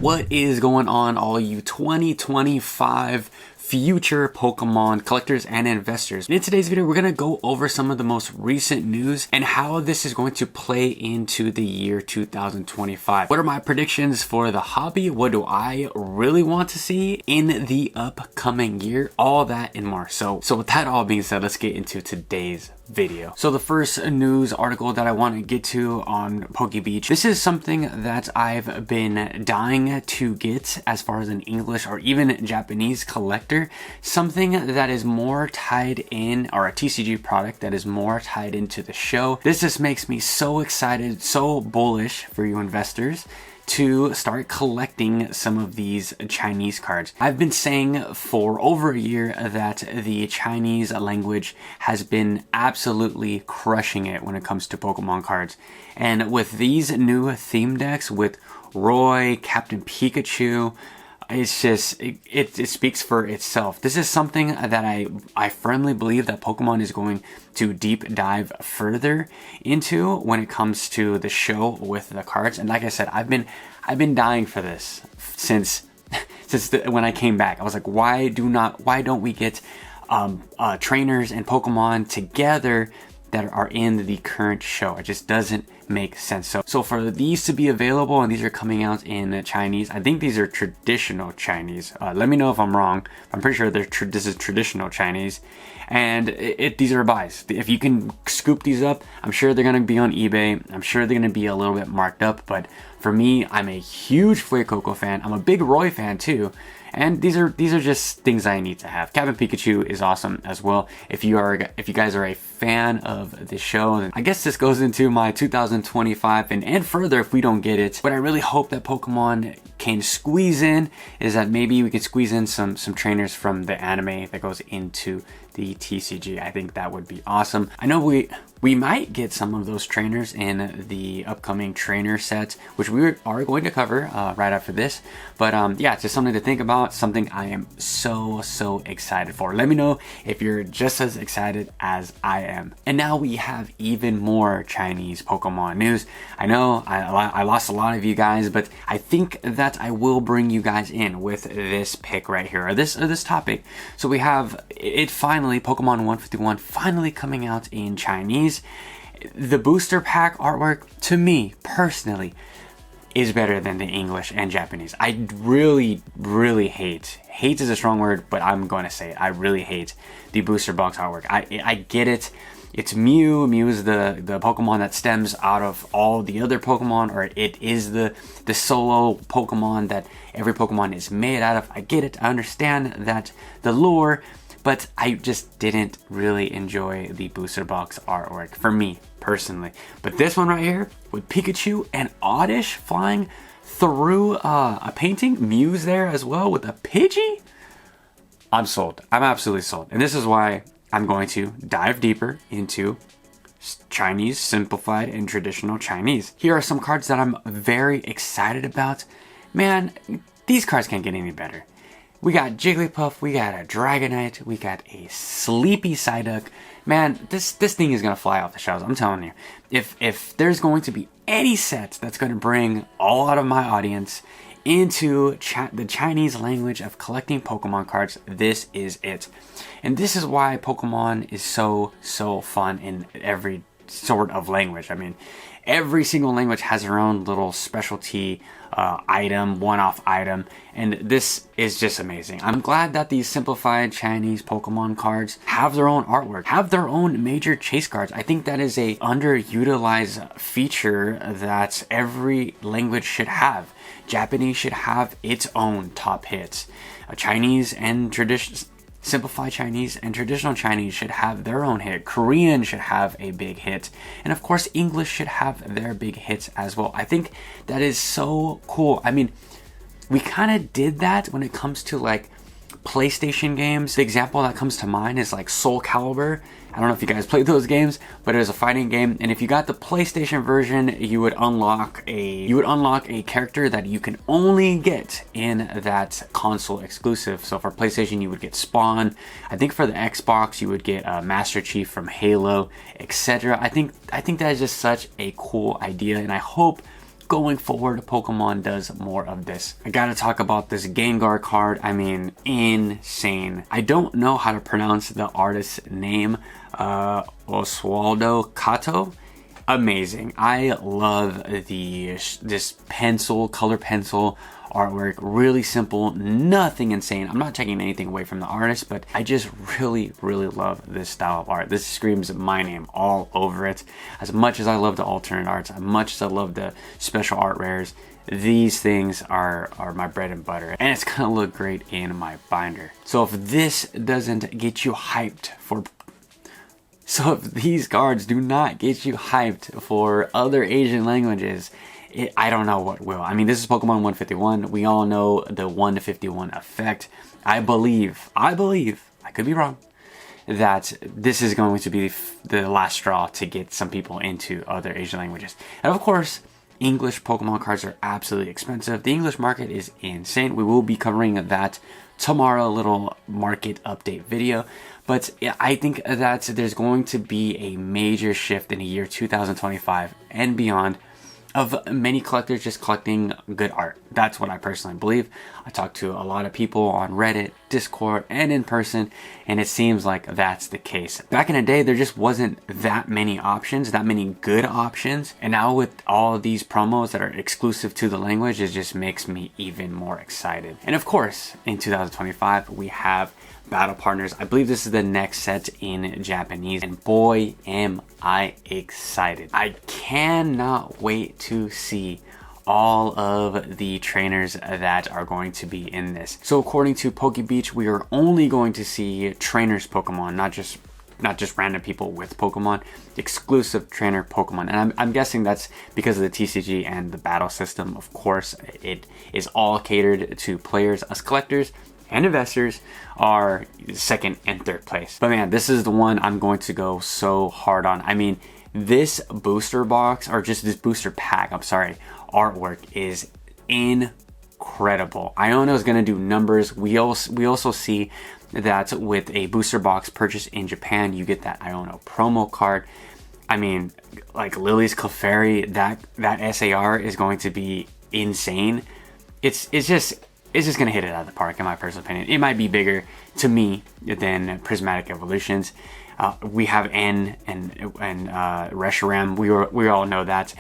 What is going on, all you 2025 future Pokemon collectors and investors? In today's video, we're going to go over some of the most recent news and how this is going to play into the year 2025. What are my predictions for the hobby? What do I really want to see in the upcoming year? All that and more. So with that all being said, let's get into today's video. So the first news article that I want to get to on PokeBeach, this is something that I've been dying to get as far as an English or even Japanese collector, something that is more tied in, or a TCG product that is more tied into the show. This just makes me so excited, so bullish for you investors to start collecting some of these Chinese cards. I've been saying for over a year that the Chinese language has been absolutely crushing it when it comes to Pokemon cards. And with these new theme decks with Roy, Captain Pikachu, it's just, it speaks for itself. This is something that I firmly believe that Pokemon is going to deep dive further into when it comes to the show with the cards. And like I said, I've been dying for this since when I came back. I was like, why don't we get trainers and Pokemon together that are in the current show? It just doesn't make sense. So for these to be available, and these are coming out in Chinese, I think these are traditional Chinese. Let me know if I'm wrong. I'm pretty sure this is traditional Chinese, and these are buys. If you can scoop these up, I'm sure they're gonna be on eBay. I'm sure they're gonna be a little bit marked up, but for me, I'm a huge Fuecoco fan. I'm a big Roy fan too. And these are just things I need to have. Captain Pikachu is awesome as well. If you guys are a fan of the show, then I guess this goes into my 2025 and further if we don't get it. What I really hope that Pokemon can squeeze in is that maybe we could squeeze in some trainers from the anime that goes into the TCG. I think that would be awesome. I know we might get some of those trainers in the upcoming trainer sets, which we are going to cover right after this. But yeah, it's just something to think about, something I am so excited for. Let me know if you're just as excited as I am. And now we have even more Chinese Pokemon news. I know I lost a lot of you guys, but I think that I will bring you guys in with this pick right here, or this topic. So we have it finally, Pokemon 151 finally coming out in Chinese. The booster pack artwork, to me personally, is better than the English and Japanese. I really hate is a strong word, but I'm going to say it. I really hate the booster box artwork. I get it. It's Mew. Mew is the Pokemon that stems out of all the other Pokemon, or it is the solo Pokemon that every Pokemon is made out of. I get it. I understand that the lore, but I just didn't really enjoy the booster box artwork for me personally. But this one right here with Pikachu and Oddish flying through a painting, Mew's there as well with a Pidgey. I'm sold. I'm absolutely sold. And this is why I'm going to dive deeper into Chinese, simplified, and traditional Chinese. Here are some cards that I'm very excited about. Man, these cards can't get any better. We got Jigglypuff, we got a Dragonite, we got a Sleepy Psyduck. Man, this thing is gonna fly off the shelves, I'm telling you. If there's going to be any set that's gonna bring all out of my audience into the Chinese language of collecting Pokemon cards, this is it. And this is why Pokemon is so fun in every sort of language. I mean, every single language has their own little specialty item, one-off item, and this is just amazing. I'm glad that these simplified Chinese Pokemon cards have their own artwork, have their own major chase cards. I think that is a underutilized feature that every language should have. Japanese should have its own top hits. Chinese and simplified Chinese and traditional Chinese should have their own hit. Korean should have a big hit. And of course, English should have their big hits as well. I think that is so cool. I mean, we kind of did that when it comes to like PlayStation games. The example that comes to mind is like Soul Calibur. I don't know if you guys played those games, but it was a fighting game, and if you got the PlayStation version, you would unlock a character that you can only get in that console exclusive. So for PlayStation, you would get Spawn. I think for the Xbox, you would get Master Chief from Halo, etc. I think that is just such a cool idea, and I hope if going forward Pokemon does more of this. I gotta talk about this Gengar card. I mean, insane. I don't know how to pronounce the artist's name. Oswaldo Kato. Amazing. I love this color pencil artwork. Really simple, nothing insane. I'm not taking anything away from the artist, but I just really love this style of art. This screams my name all over it. As much as I love the alternate arts, as much as I love the special art rares, these things are my bread and butter, and it's gonna look great in my binder. So if this doesn't get you hyped for So if these cards do not get you hyped for other Asian languages, I don't know what will. I mean, this is Pokemon 151. We all know the 1 to 51 effect. I believe, I could be wrong, that this is going to be the last straw to get some people into other Asian languages. And of course, English Pokemon cards are absolutely expensive. The English market is insane. We will be covering that tomorrow, a little market update video. But I think that there's going to be a major shift in the year 2025 and beyond of many collectors just collecting good art. That's what I personally believe. I talked to a lot of people on Reddit, Discord, and in person, and it seems like that's the case. Back in the day, there just wasn't that many options, that many good options. And now with all these promos that are exclusive to the language, it just makes me even more excited. And of course, in 2025, we have battle partners. I believe this is the next set in Japanese, and boy am I excited. I cannot wait to see all of the trainers that are going to be in this. So according to PokeBeach, we are only going to see trainers Pokemon, not just random people with Pokemon, exclusive trainer Pokemon. And I'm guessing that's because of the TCG and the battle system. Of course, it is all catered to players. Us collectors and investors are second and third place. But man, this is the one I'm going to go so hard on. I mean, this booster box, or just this booster pack, artwork is incredible. Iono is going to do numbers. We also see that with a booster box purchase in Japan, you get that Iono promo card. I mean, like Lily's Clefairy, that SAR is going to be insane. It's just gonna hit it out of the park, in my personal opinion. It might be bigger to me than Prismatic Evolutions. We have N and Reshiram. We all know that.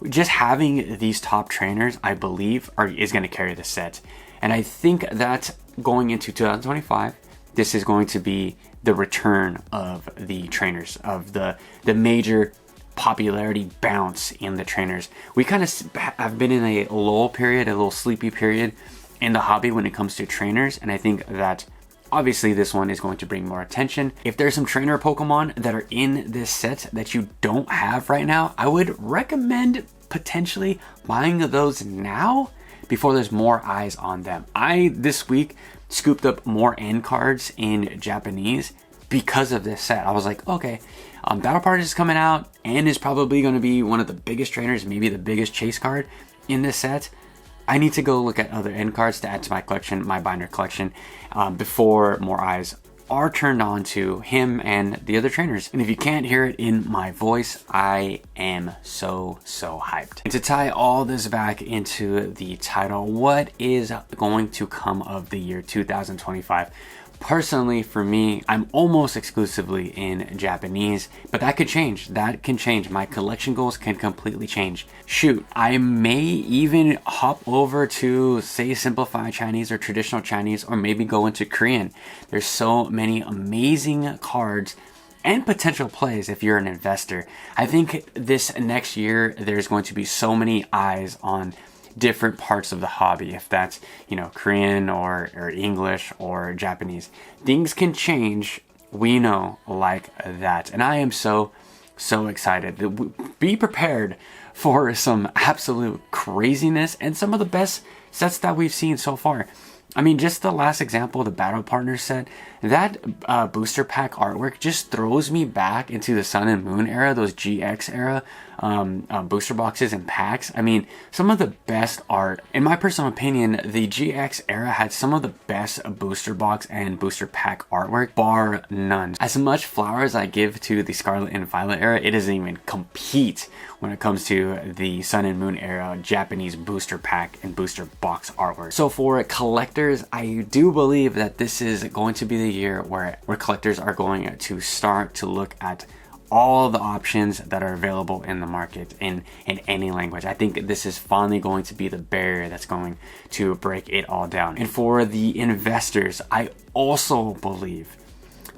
Just having these top trainers, I believe, is going to carry the set. And I think that going into 2025, this is going to be the return of the trainers, of the major popularity bounce in the trainers. We kind of have been in a lull period, a little sleepy period in the hobby when it comes to trainers, and I think that obviously this one is going to bring more attention. If there's some trainer Pokemon that are in this set that you don't have right now, I would recommend potentially buying those now before there's more eyes on them. I this week scooped up more N cards in Japanese because of this set. I was like, okay, Battle Party is coming out, N is probably going to be one of the biggest trainers, maybe the biggest chase card in this set. I need to go look at other end cards to add to my collection, my binder collection, before more eyes are turned on to him and the other trainers. And if you can't hear it in my voice, I am so hyped. And to tie all this back into the title, what is going to come of the year 2025? Personally, for me, I'm almost exclusively in Japanese, but that could change. That can change. My collection goals can completely change. Shoot, I may even hop over to, say, simplified Chinese or traditional Chinese, or maybe go into Korean. There's so many amazing cards and potential plays if you're an investor. I think this next year, there's going to be so many eyes on different parts of the hobby, if that's, Korean or English or Japanese. Things can change, we know, like that. And I am so excited. Be prepared for some absolute craziness and some of the best sets that we've seen so far. I mean, just the last example, the Battle Partner set, that booster pack artwork just throws me back into the Sun and Moon era, those GX era booster boxes and packs. I mean, some of the best art, in my personal opinion, the GX era had some of the best booster box and booster pack artwork, bar none. As much flowers I give to the Scarlet and Violet era, it doesn't even compete when it comes to the Sun and Moon era Japanese booster pack and booster box artwork. So for collectors, I do believe that this is going to be the year where collectors are going to start to look at all the options that are available in the market in any language. I think this is finally going to be the barrier that's going to break it all down. And for the investors, I also believe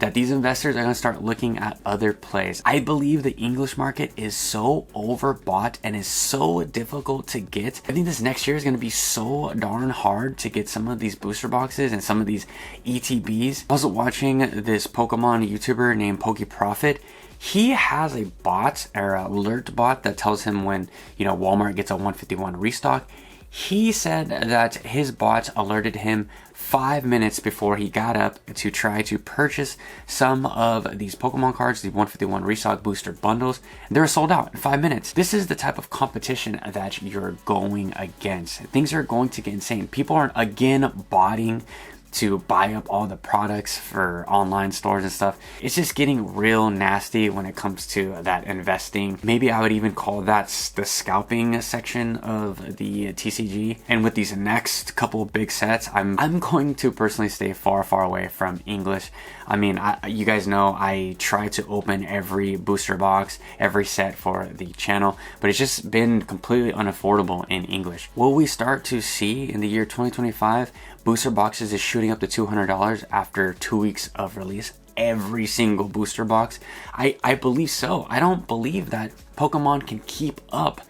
that these investors are going to start looking at other plays. I believe the English market is so overbought and is so difficult to get. I think this next year is going to be so darn hard to get some of these booster boxes and some of these ETBs. I was watching this Pokemon YouTuber named PokeProfit. He has a bot or an alert bot that tells him when, you know, Walmart gets a 151 restock. He said that his bot alerted him 5 minutes before he got up to try to purchase some of these Pokemon cards, the 151 restock booster bundles. They were sold out in 5 minutes. This is the type of competition that you're going against. Things are going to get insane. People are again botting to buy up all the products for online stores and stuff. It's just getting real nasty when it comes to that investing. Maybe I would even call that the scalping section of the TCG. And with these next couple big sets, I'm going to personally stay far away from English. I mean, you guys know I try to open every booster box, every set for the channel, but it's just been completely unaffordable in English. Will we start to see in the year 2025 booster boxes is shooting up to $200 after 2 weeks of release? Every single booster box? I believe so. I don't believe that Pokemon can keep up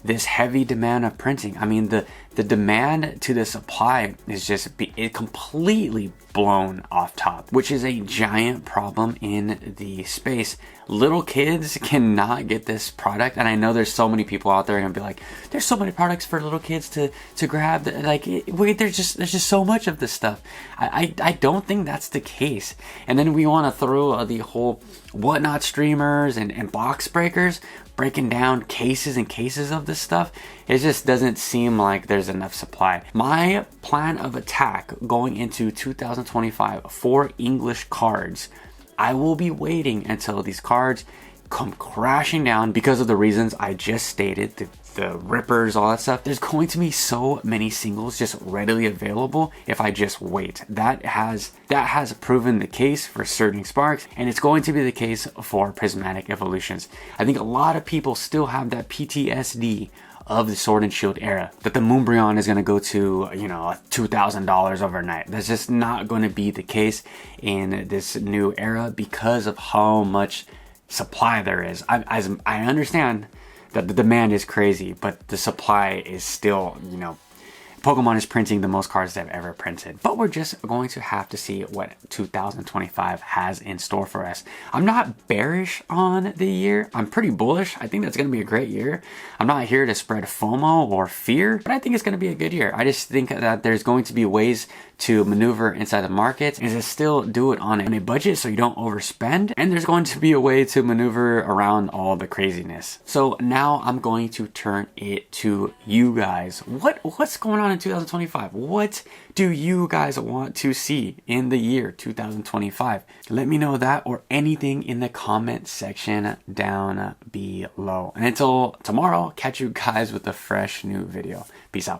this heavy demand of printing. I mean, the demand to the supply is just completely blown off top, which is a giant problem in the space. Little kids cannot get this product, and I know there's so many people out there gonna be like, there's so many products for little kids to grab. Like, wait, there's just so much of this stuff. I don't think that's the case. And then we want to throw the whole whatnot streamers and box breakers breaking down cases and cases of this stuff. It just doesn't seem like there's enough supply. My plan of attack going into 2025 for English cards, I will be waiting until these cards come crashing down because of the reasons I just stated, the rippers, all that stuff. There's going to be so many singles just readily available if I just wait. That has proven the case for Surging Sparks, and it's going to be the case for Prismatic Evolutions. I think a lot of people still have that PTSD of the Sword and Shield era, that the Moonbryon is going to go to, you know, $2,000 overnight. That's just not going to be the case in this new era because of how much supply there is. I understand that the demand is crazy, but the supply is still, you know, Pokemon is printing the most cards they've ever printed. But we're just going to have to see what 2025 has in store for us. I'm not bearish on the year. I'm pretty bullish. I think that's going to be a great year. I'm not here to spread FOMO or fear, but I think it's going to be a good year. I just think that there's going to be ways to maneuver inside the market and to still do it on a budget so you don't overspend. And there's going to be a way to maneuver around all the craziness. So now I'm going to turn it to you guys. What's going on in 2025? What do you guys want to see in the year 2025? Let me know that or anything in the comment section down below. And until tomorrow, catch you guys with a fresh new video. Peace out.